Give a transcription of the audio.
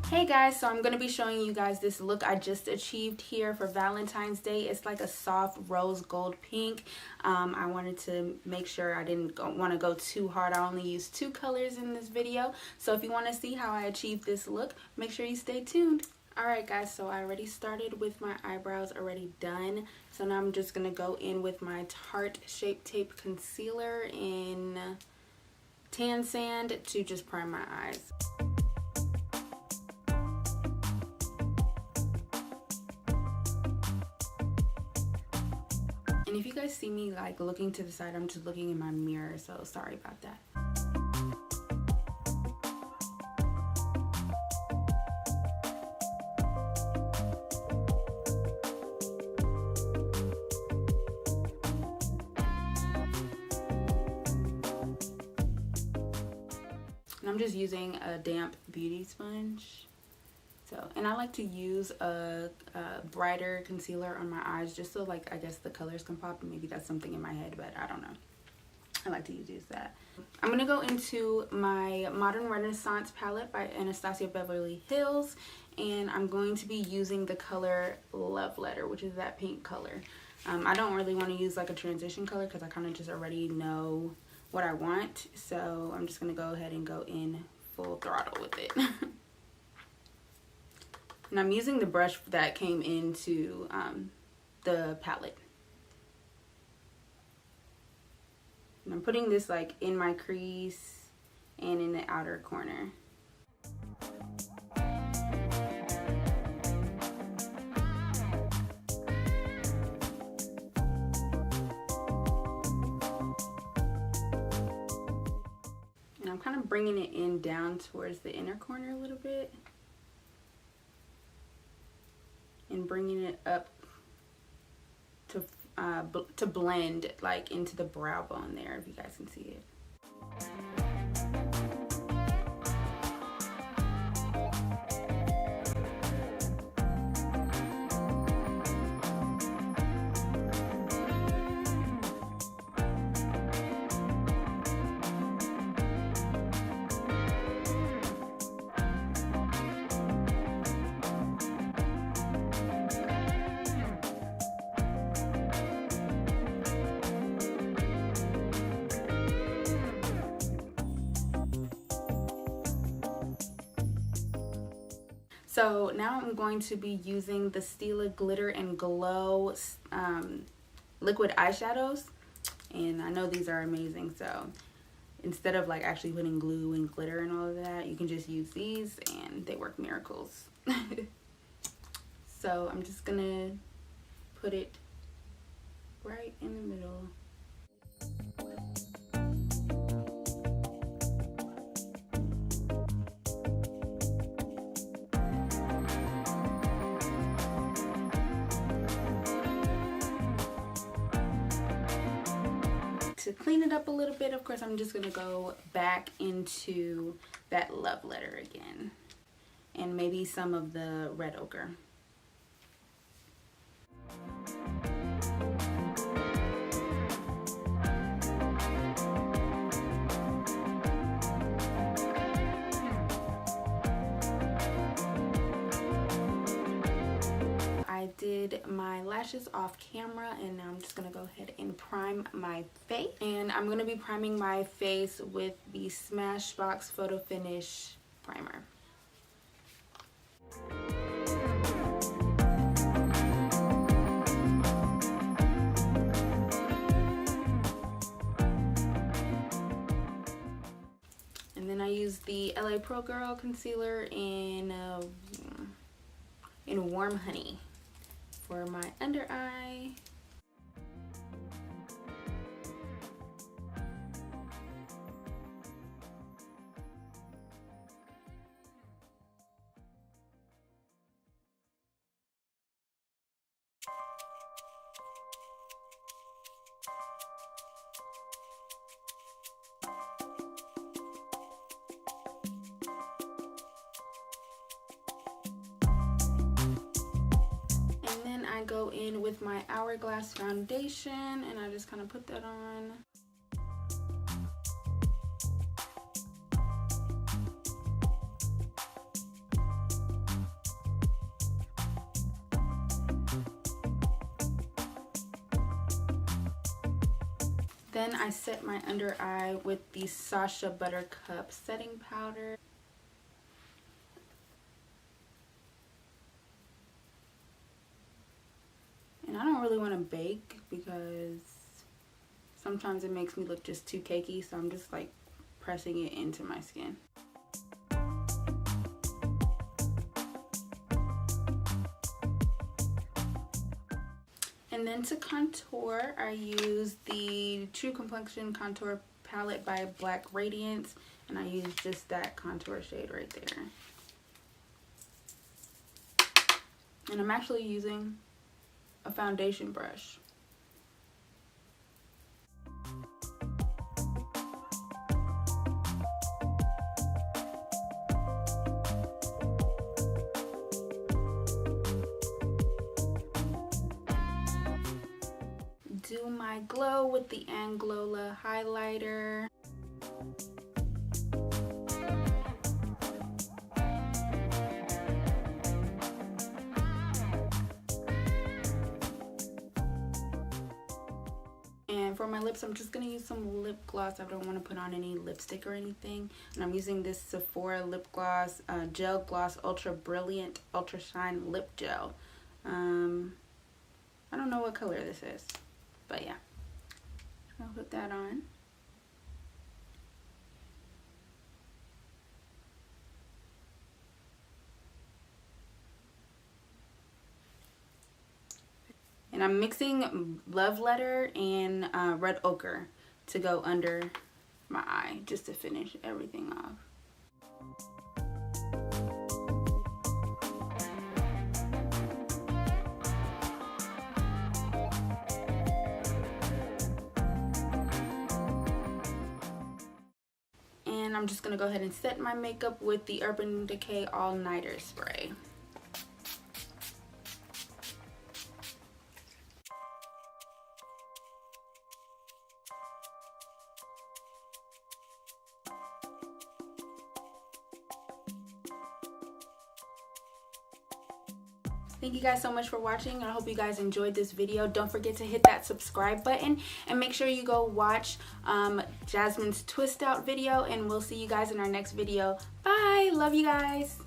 Hey guys, so I'm going to be showing you guys this look I just achieved here for Valentine's Day. It's like a soft rose gold pink. I wanted to make sure I didn't want to go too hard. I only used 2 colors in this video. So if you want to see how I achieved this look, make sure you stay tuned. Alright guys, so I already started with my eyebrows already done. So now I'm just going to go in with my Tarte Shape Tape Concealer in Tan Sand to just prime my eyes. And if you guys see me like looking to the side, I'm just looking in my mirror, so sorry about that. And I'm just using a damp beauty sponge. So, and I like to use a brighter concealer on my eyes just so like I guess the colors can pop. Maybe that's something in my head, but I don't know. I like to use that. I'm going to go into my Modern Renaissance palette by Anastasia Beverly Hills, and I'm going to be using the color Love Letter, which is that pink color. I don't really want to use like a transition color because I kind of just already know what I want. So I'm just going to go ahead and go in full throttle with it. And I'm using the brush that came into the palette. And I'm putting this like in my crease and in the outer corner. And I'm kind of bringing it in down towards the inner corner a little bit. And bringing it up to blend like into the brow bone there, if you guys can see it. So now I'm going to be using the Stila Glitter and Glow liquid eyeshadows, and I know these are amazing. So instead of like actually putting glue and glitter and all of that, you can just use these and they work miracles. So I'm just gonna put it right in the middle. To clean it up a little bit, of course, I'm just gonna go back into that Love Letter again and maybe some of the red ochre. I did my lashes off camera, and now I'm just gonna go ahead and prime my face. And I'm gonna be priming my face with the Smashbox Photo Finish primer. And then I use the LA Pro Girl concealer in Warm Honey for my under eye. I go in with my Hourglass Foundation and I just kind of put that on. Then I set my under eye with the Sascha Buttercup setting powder. And I don't really want to bake because sometimes it makes me look just too cakey, so I'm just like pressing it into my skin. And then to contour, I use the True Complexion Contour Palette by Black Radiance, and I use just that contour shade right there. And I'm actually using a foundation brush. Do my glow with the Anglowla highlighter. And for my lips, I'm just gonna use some lip gloss. I don't want to put on any lipstick or anything. And I'm using this Sephora lip gloss, Gel Gloss Ultra Brilliant Ultra Shine Lip Gel. I don't know what color this is, but yeah, I'll put that on. And I'm mixing Love Letter and Red Ochre to go under my eye just to finish everything off. And I'm just going to go ahead and set my makeup with the Urban Decay All Nighter Spray. Thank you guys so much for watching. I hope you guys enjoyed this video. Don't forget to hit that subscribe button and make sure you go watch Jasmine's twist out video, and we'll see you guys in our next video. Bye. Love you guys.